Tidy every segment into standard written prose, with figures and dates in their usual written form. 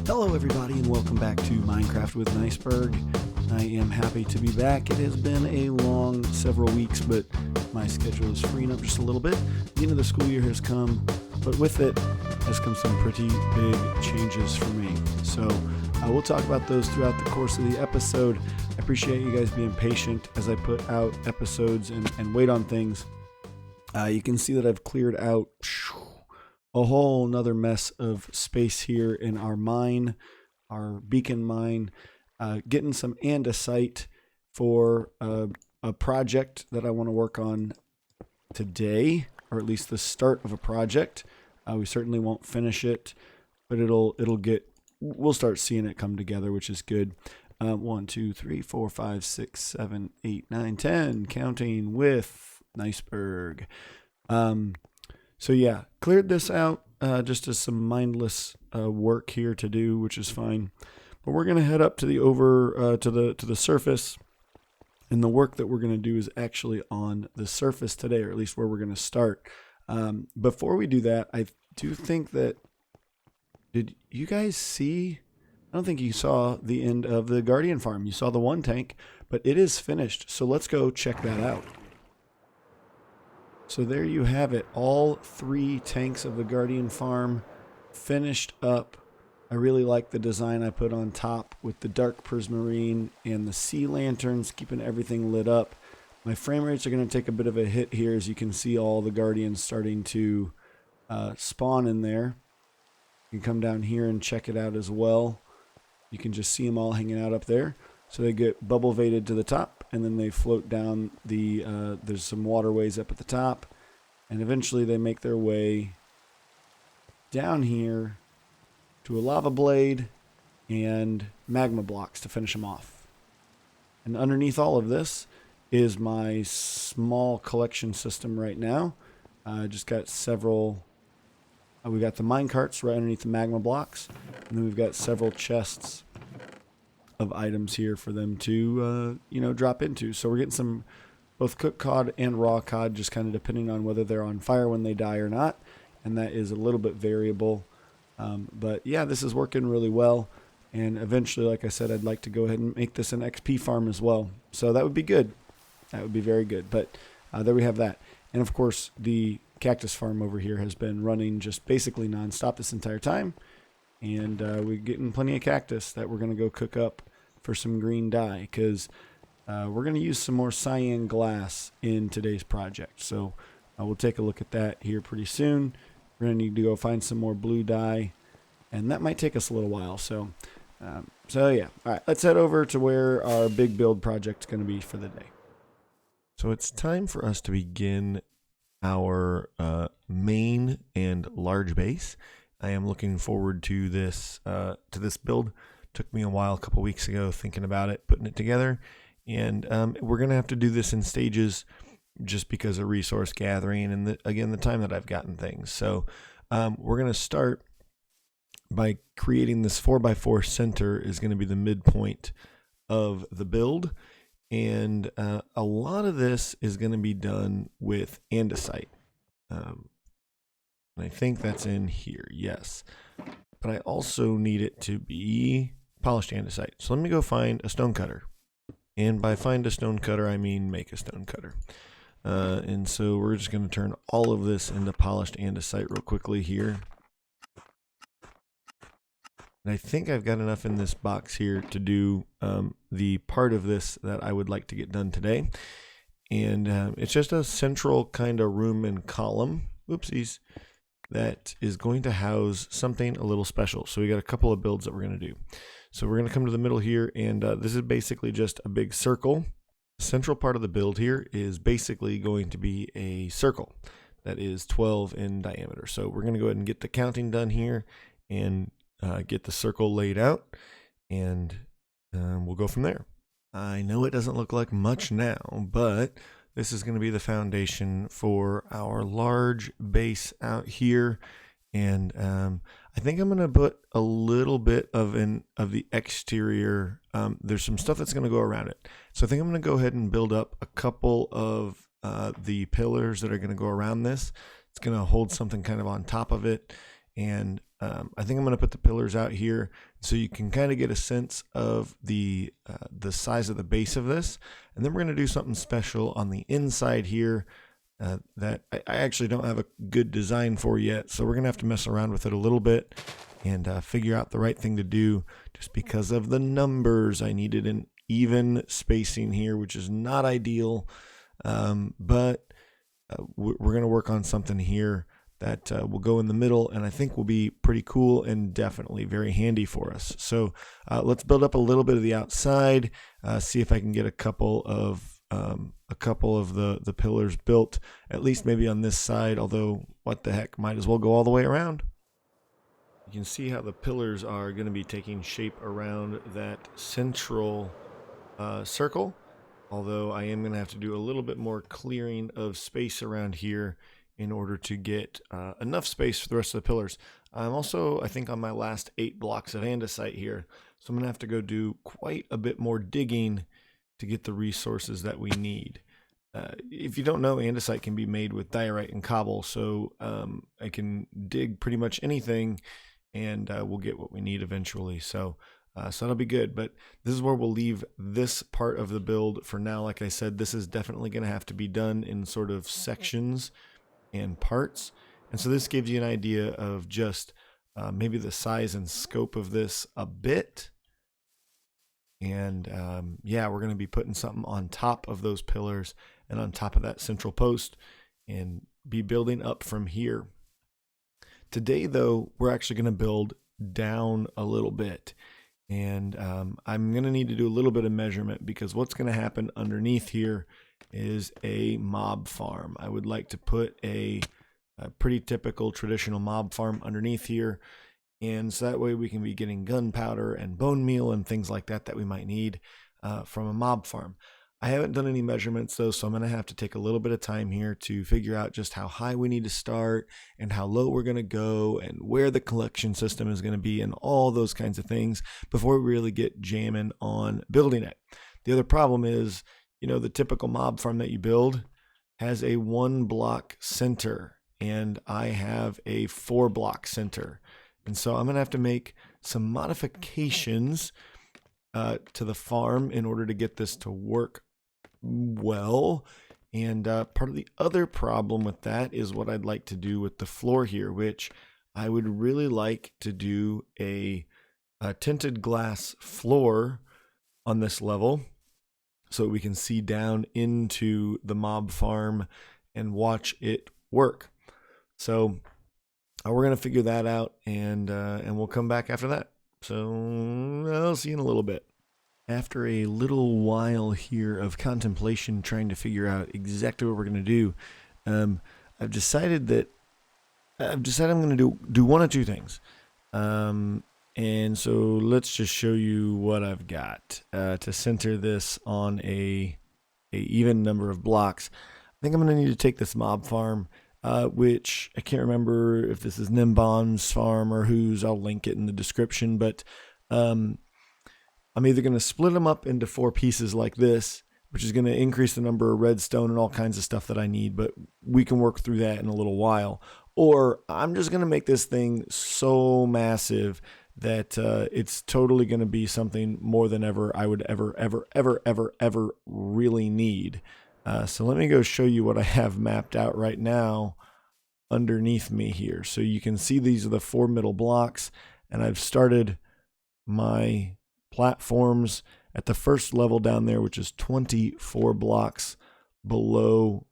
Hello everybody and welcome back to Minecraft with Niceberg. I am happy to be back. It has been a long several weeks, but my schedule is freeing up just a little bit. The end of the school year has come, but with it has come some pretty big changes for me. So we'll talk about those throughout the course of the episode. I appreciate you guys being patient as I put out episodes and wait on things. You can see that I've cleared out a whole nother mess of space here in our mine, our beacon mine, getting some andesite for a project that I want to work on today, or at least the start of a project. We certainly won't finish it, but we'll start seeing it come together, which is good. 1, 2, 3, 4, 5, 6, 7, 8, 9, 10, counting with Niceberg. So yeah, cleared this out just as some mindless work here to do, which is fine. But we're gonna head up to the surface, and the work that we're gonna do is actually on the surface today, or at least where we're gonna start. Before we do that, I do think that did you guys see? I don't think you saw the end of the Guardian farm. You saw the one tank, but it is finished. So let's go check that out. So there you have it. All 3 tanks of the Guardian farm finished up. I really like the design I put on top with the dark prismarine and the sea lanterns keeping everything lit up. My frame rates are going to take a bit of a hit here, as you can see all the Guardians starting to spawn in there. You can come down here and check it out as well. You can just see them all hanging out up there. So they get bubble vated to the top, and then they float down there's some waterways up at the top, and eventually they make their way down here to a lava blade and magma blocks to finish them off. And underneath all of this is my small collection system right now. I just got several. We got the mine carts right underneath the magma blocks, and then we've got several chests of items here for them to drop into. So we're getting some both cooked cod and raw cod, just kind of depending on whether they're on fire when they die or not, and that is a little bit variable. But yeah, this is working really well, and eventually, like I said, I'd like to go ahead and make this an XP farm as well. So that would be good. That would be very good. But there we have that. And of course, the cactus farm over here has been running just basically nonstop this entire time. And we're getting plenty of cactus that we're going to go cook up for some green dye, because we're going to use some more cyan glass in today's project. So we'll take a look at that here pretty soon. We're going to need to go find some more blue dye, and that might take us a little while. So yeah. All right, let's head over to where our big build project is going to be for the day. So it's time for us to begin our main and large base. I am looking forward to this build. Took me a while, a couple weeks ago, thinking about it, putting it together, and we're gonna have to do this in stages, just because of resource gathering and the time that I've gotten things. So we're gonna start by creating this 4x4 center is going to be the midpoint of the build, and a lot of this is going to be done with andesite. And I think that's in here, yes. But I also need it to be polished andesite. So let me go find a stone cutter. And by find a stone cutter, I mean make a stone cutter. And so we're just going to turn all of this into polished andesite real quickly here. And I think I've got enough in this box here to do the part of this that I would like to get done today. And it's just a central kind of room and column. Oopsies. That is going to house something a little special. So we got a couple of builds that we're going to do. So we're going to come to the middle here, and this is basically just a big circle. The central part of the build here is basically going to be a circle that is 12 in diameter. So we're going to go ahead and get the counting done here and get the circle laid out, and we'll go from there. I know it doesn't look like much now, but this is going to be the foundation for our large base out here. And I think I'm going to put a little bit of the exterior. There's some stuff that's going to go around it. So I think I'm going to go ahead and build up a couple of the pillars that are going to go around this. It's going to hold something kind of on top of it. And I think I'm going to put the pillars out here so you can kind of get a sense of the size of the base of this. And then we're going to do something special on the inside here that I actually don't have a good design for yet. So we're going to have to mess around with it a little bit and figure out the right thing to do, just because of the numbers. I needed an even spacing here, which is not ideal. But we're going to work on something here that will go in the middle, and I think will be pretty cool and definitely very handy for us. So let's build up a little bit of the outside, see if I can get a couple of the pillars built, at least maybe on this side, although what the heck, might as well go all the way around. You can see how the pillars are going to be taking shape around that central circle, although I am going to have to do a little bit more clearing of space around here in order to get enough space for the rest of the pillars. I'm also, I think, on my last 8 blocks of andesite here, so I'm going to have to go do quite a bit more digging to get the resources that we need. If you don't know, andesite can be made with diorite and cobble, so I can dig pretty much anything, and we'll get what we need eventually. So that'll be good. But this is where we'll leave this part of the build for now. Like I said, this is definitely going to have to be done in sort of sections and parts, and so this gives you an idea of just maybe the size and scope of this a bit. And yeah, we're going to be putting something on top of those pillars and on top of that central post and be building up from here. Today though, we're actually going to build down a little bit, and I'm going to need to do a little bit of measurement, because what's going to happen underneath here is a mob farm. I would like to put a pretty typical traditional mob farm underneath here, and so that way we can be getting gunpowder and bone meal and things like that that we might need from a mob farm. I haven't done any measurements though, so I'm going to have to take a little bit of time here to figure out just how high we need to start and how low we're going to go and where the collection system is going to be and all those kinds of things before we really get jamming on building it. The other problem is, you know, the typical mob farm that you build has a 1-block center, and I have a 4-block center. And so I'm going to have to make some modifications to the farm in order to get this to work well. And part of the other problem with that is what I'd like to do with the floor here, which I would really like to do a tinted glass floor on this level, so we can see down into the mob farm and watch it work. So we're going to figure that out, and we'll come back after that. So I'll see you in a little bit. After a little while here of contemplation, trying to figure out exactly what we're going to do, I've decided I'm going to do one of two things. And so let's just show you what I've got to center this on a even number of blocks. I think I'm going to need to take this mob farm, which I can't remember if this is Nimbon's farm or whose. I'll link it in the description, but I'm either going to split them up into 4 pieces like this, which is going to increase the number of redstone and all kinds of stuff that I need, but we can work through that in a little while. Or I'm just going to make this thing so massive that it's totally going to be something more than ever I would ever really need. So let me go show you what I have mapped out right now underneath me here. So you can see these are the 4 middle blocks, and I've started my platforms at the first level down there, which is 24 blocks below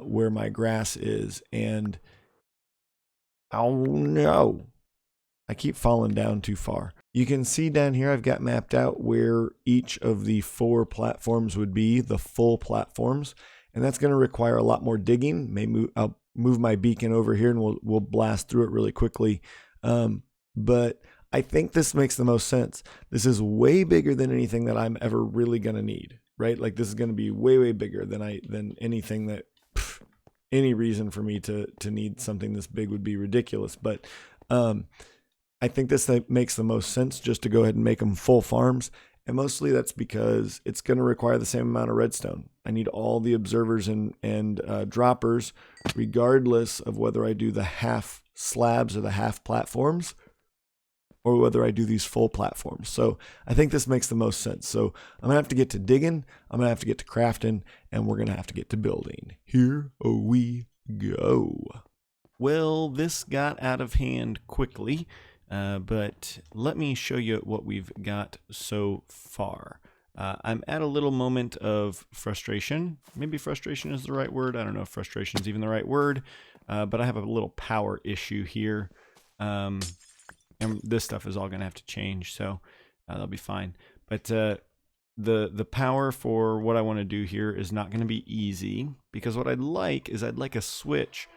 where my grass is. And oh no, I keep falling down too far. You can see down here I've got mapped out where each of the 4 platforms would be, the full platforms, and that's going to require a lot more digging. I'll move my beacon over here and we'll blast through it really quickly. But I think this makes the most sense. This is way bigger than anything that I'm ever really going to need, right? Like this is going to be way bigger than anything that any reason for me to need something this big would be ridiculous. But I think this makes the most sense just to go ahead and make them full farms. And mostly that's because it's going to require the same amount of redstone. I need all the observers and droppers, regardless of whether I do the half slabs or the half platforms, or whether I do these full platforms. So I think this makes the most sense. So I'm going to have to get to digging, I'm going to have to get to crafting, and we're going to have to get to building. Here we go. Well, this got out of hand quickly, but let me show you what we've got so far. I'm at a little moment of frustration. Maybe frustration is the right word. I don't know if frustration is even the right word, but I have a little power issue here. And this stuff is all going to have to change, so that'll be fine. But the power for what I want to do here is not going to be easy, because what I'd like is I'd like a switch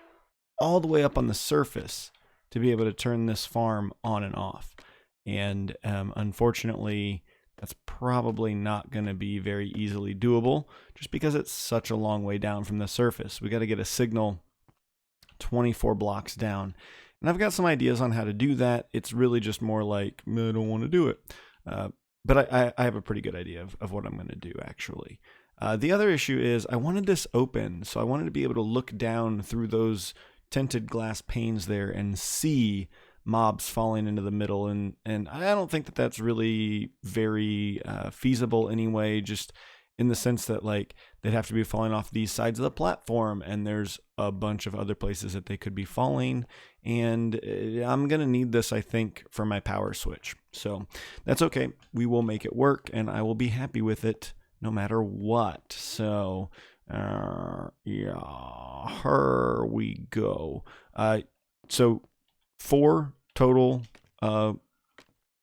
all the way up on the surface to be able to turn this farm on and off. And unfortunately, that's probably not going to be very easily doable, just because it's such a long way down from the surface. We got to get a signal 24 blocks down. And I've got some ideas on how to do that. It's really just more like, I don't want to do it. But I have a pretty good idea of what I'm going to do, actually. The other issue is I wanted this open, so I wanted to be able to look down through those tinted glass panes there and see mobs falling into the middle. And I don't think that that's really very feasible anyway, just in the sense that like they'd have to be falling off these sides of the platform, and there's a bunch of other places that they could be falling. And I'm going to need this, I think, for my power switch. So that's okay. We will make it work, and I will be happy with it no matter what. So yeah, here we go. So 4 total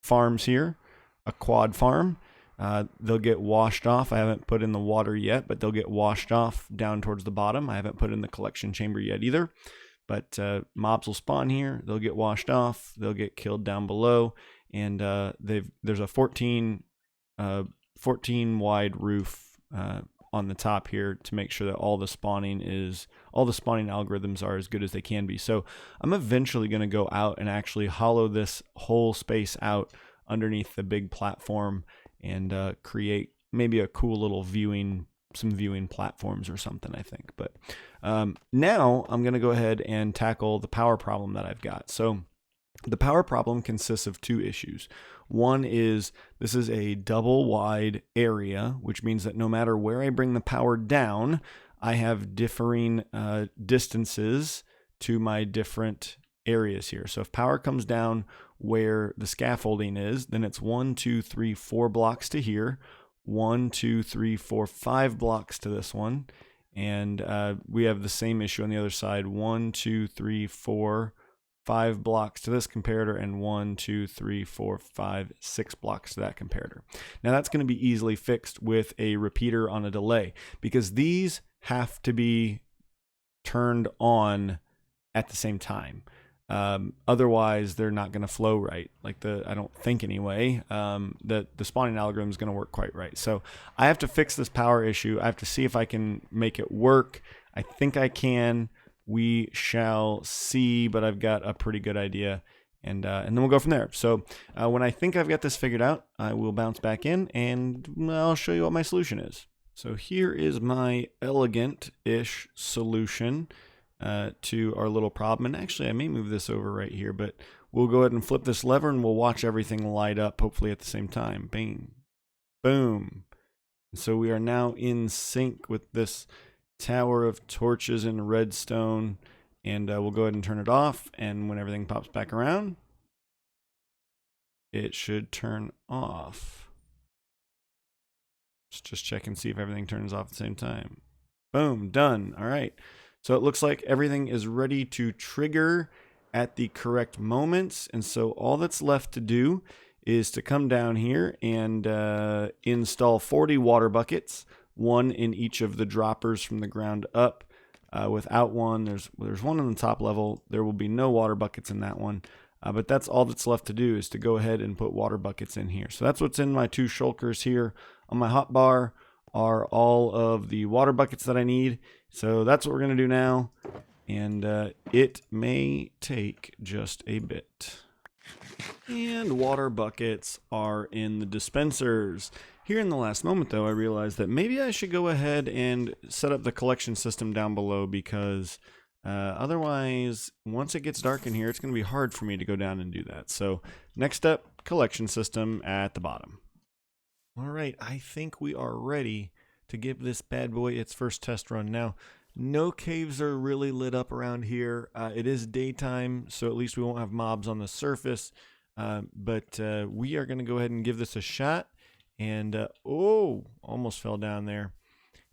farms here, a quad farm. They'll get washed off. I haven't put in the water yet, but they'll get washed off down towards the bottom. I haven't put in the collection chamber yet either. But mobs will spawn here. They'll get washed off. They'll get killed down below. And there's a 14 wide roof on the top here to make sure that all the spawning algorithms are as good as they can be. So I'm eventually going to go out and actually hollow this whole space out underneath the big platform and create maybe a cool little viewing platforms or something, I think. But now I'm going to go ahead and tackle the power problem that I've got. So the power problem consists of 2 issues. One is this is a double wide area, which means that no matter where I bring the power down, I have differing distances to my different areas here. So if power comes down where the scaffolding is, then it's 1, 2, 3, 4 blocks to here, 1, 2, 3, 4, 5 blocks to this one. And we have the same issue on the other side, 1, 2, 3, 4, 5 blocks to this comparator, and 1, 2, 3, 4, 5, 6 blocks to that comparator. Now that's going to be easily fixed with a repeater on a delay, because these have to be turned on at the same time. Otherwise they're not going to flow right. I don't think anyway, the spawning algorithm is going to work quite right. So I have to fix this power issue. I have to see if I can make it work. I think I can. We shall see, but I've got a pretty good idea, and then we'll go from there. So when I think I've got this figured out, I will bounce back in and I'll show you what my solution is. So here is my elegant-ish solution to our little problem. And actually, I may move this over right here, but we'll go ahead and flip this lever and we'll watch everything light up, hopefully at the same time. Bing, boom. So we are now in sync with this tower of torches and redstone, and we'll go ahead and turn it off, and when everything pops back around, it should turn off. Let's just check and see if everything turns off at the same time. Boom, done. All right, so it looks like everything is ready to trigger at the correct moments, and so all that's left to do is to come down here and install 40 water buckets, 1 in each of the droppers from the ground up. Without one, there's one on the top level. There will be no water buckets in that one, but that's all that's left to do, is to go ahead and put water buckets in here. So that's what's in my 2 shulkers here. On my hotbar are all of the water buckets that I need. So that's what we're going to do now, and it may take just a bit. And water buckets are in the dispensers. Here in the last moment, though, I realized that maybe I should go ahead and set up the collection system down below, because otherwise, once it gets dark in here, it's going to be hard for me to go down and do that. So Next up, collection system at the bottom. All right, I think we are ready to give this bad boy its first test run. Now, no caves are really lit up around here. It is daytime, so at least we won't have mobs on the surface. But we are going to go ahead and give this a shot. And, almost fell down there.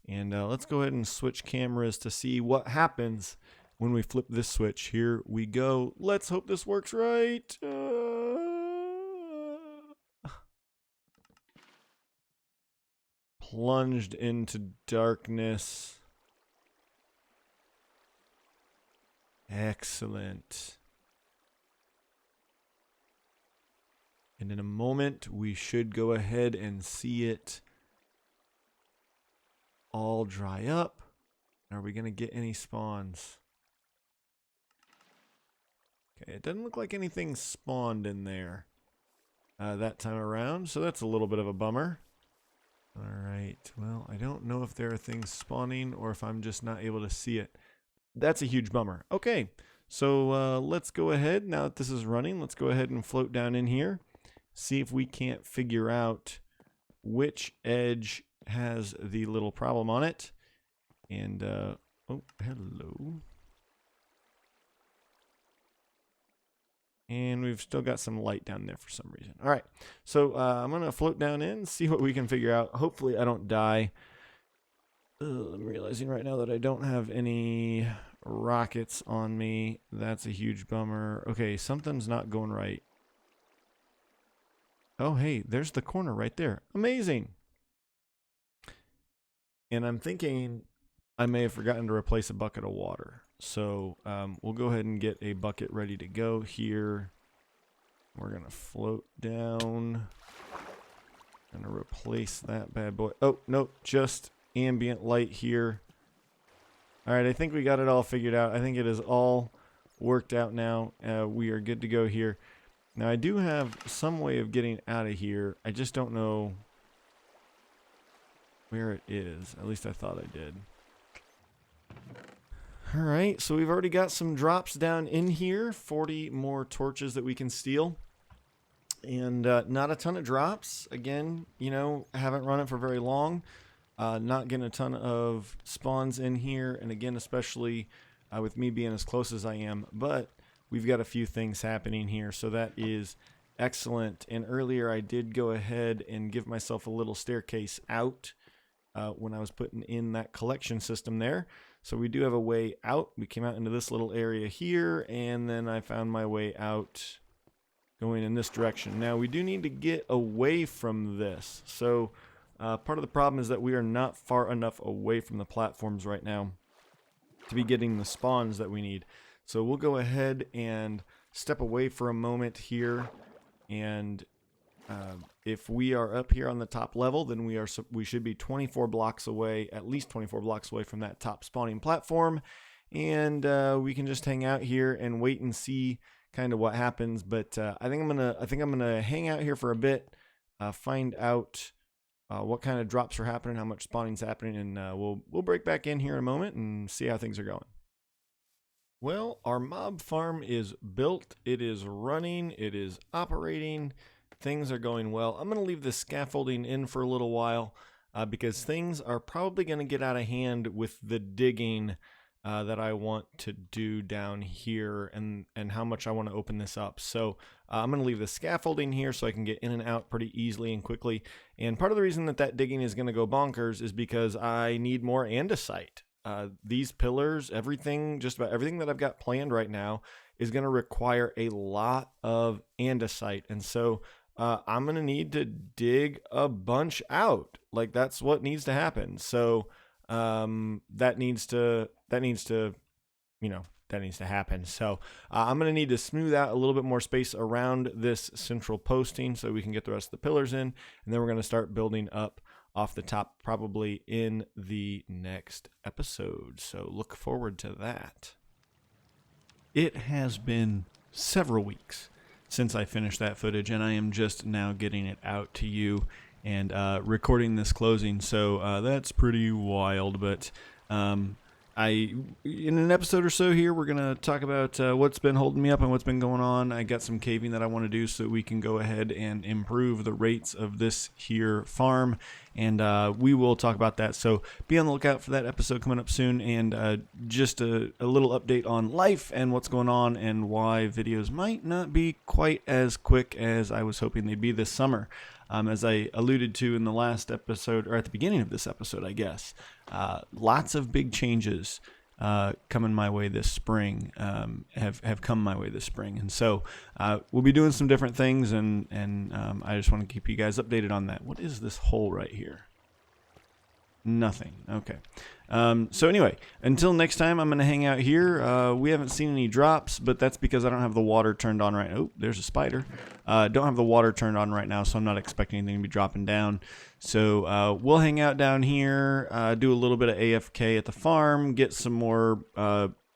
And let's go ahead and switch cameras to see what happens when we flip this switch. Here we go. Let's hope this works right. Plunged into darkness. Excellent. And in a moment, we should go ahead and see it all dry up. Are we going to get any spawns? Okay, it doesn't look like anything spawned in there that time around, so that's a little bit of a bummer. All right, well, I don't know if there are things spawning or if I'm just not able to see it. That's a huge bummer. Okay, so let's go ahead, now that this is running, let's go ahead and float down in here. See if we can't figure out which edge has the little problem on it. And, oh, hello. And we've still got some light down there for some reason. All right, so I'm going to float down in, see what we can figure out. Hopefully I don't die. I'm realizing right now that I don't have any rockets on me. That's a huge bummer. Okay, something's not going right. Oh, hey, there's the corner right there. Amazing. And I'm thinking I may have forgotten to replace a bucket of water. So we'll go ahead and get a bucket ready to go here. We're going to float down. Going to replace that bad boy. Oh, nope, just ambient light here. All right, I think we got it all figured out. I think it is all worked out now. We are good to go here. Now, I do have some way of getting out of here. I just don't know where it is. At least I thought I did. All right, so we've already got some drops down in here. 40 more torches that we can steal. And not a ton of drops. Again, you know, haven't run it for very long. Not getting a ton of spawns in here. And again, especially with me being as close as I am. But we've got a few things happening here, so that is excellent. And earlier I did go ahead and give myself a little staircase out when I was putting in that collection system there. So we do have a way out. We came out into this little area here, and then I found my way out going in this direction. Now we do need to get away from this. So part of the problem is that we are not far enough away from the platforms right now to be getting the spawns that we need. So we'll go ahead and step away for a moment here, and if we are up here on the top level, then we should be 24 blocks away, at least 24 blocks away from that top spawning platform, and we can just hang out here and wait and see kind of what happens. But I think I'm gonna hang out here for a bit, find out what kind of drops are happening, how much spawning's happening, and we'll break back in here in a moment and see how things are going. Well, our mob farm is built, it is running, it is operating, things are going well. I'm going to leave the scaffolding in for a little while because things are probably going to get out of hand with the digging that I want to do down here and how much I want to open this up. So I'm going to leave the scaffolding here so I can get in and out pretty easily and quickly. And part of the reason that digging is going to go bonkers is because I need more andesite. These pillars, everything, just about everything that I've got planned right now is going to require a lot of andesite. And so I'm going to need to dig a bunch out. Like that's what needs to happen. So that needs to happen. So I'm going to need to smooth out a little bit more space around this central posting so we can get the rest of the pillars in. And then we're going to start building up off the top probably in the next episode. So look forward to that. It has been several weeks since I finished that footage, and I am just now getting it out to you and recording this closing. So that's pretty wild, but In an episode or so here, we're going to talk about what's been holding me up and what's been going on. I got some caving that I want to do so we can go ahead and improve the rates of this here farm, and we will talk about that. So be on the lookout for that episode coming up soon, and just a little update on life and what's going on and why videos might not be quite as quick as I was hoping they'd be this summer. As I alluded to in the last episode, or at the beginning of this episode, I guess, lots of big changes coming my way this spring, have come my way this spring. And so we'll be doing some different things, and I just want to keep you guys updated on that. What is this hole right here? Nothing. Okay. So anyway, until next time, I'm going to hang out here. We haven't seen any drops, but that's because I don't have the water turned on right now. Oh, there's a spider. Don't have the water turned on right now, so I'm not expecting anything to be dropping down. So we'll hang out down here, do a little bit of AFK at the farm, get some more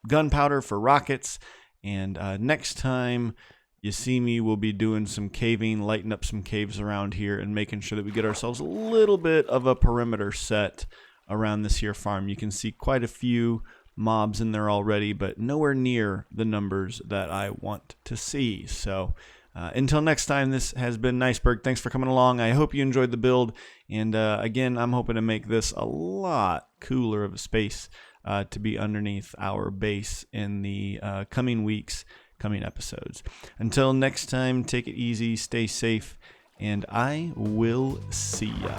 gunpowder for rockets, and next time you see me, we'll be doing some caving, lighting up some caves around here, and making sure that we get ourselves a little bit of a perimeter set around this here farm. You can see quite a few mobs in there already, but nowhere near the numbers that I want to see. So until next time, this has been Niceberg. Thanks for coming along. I hope you enjoyed the build, and again, I'm hoping to make this a lot cooler of a space to be underneath our base in the coming weeks, coming episodes. Until next time, take it easy, stay safe, and I will see ya.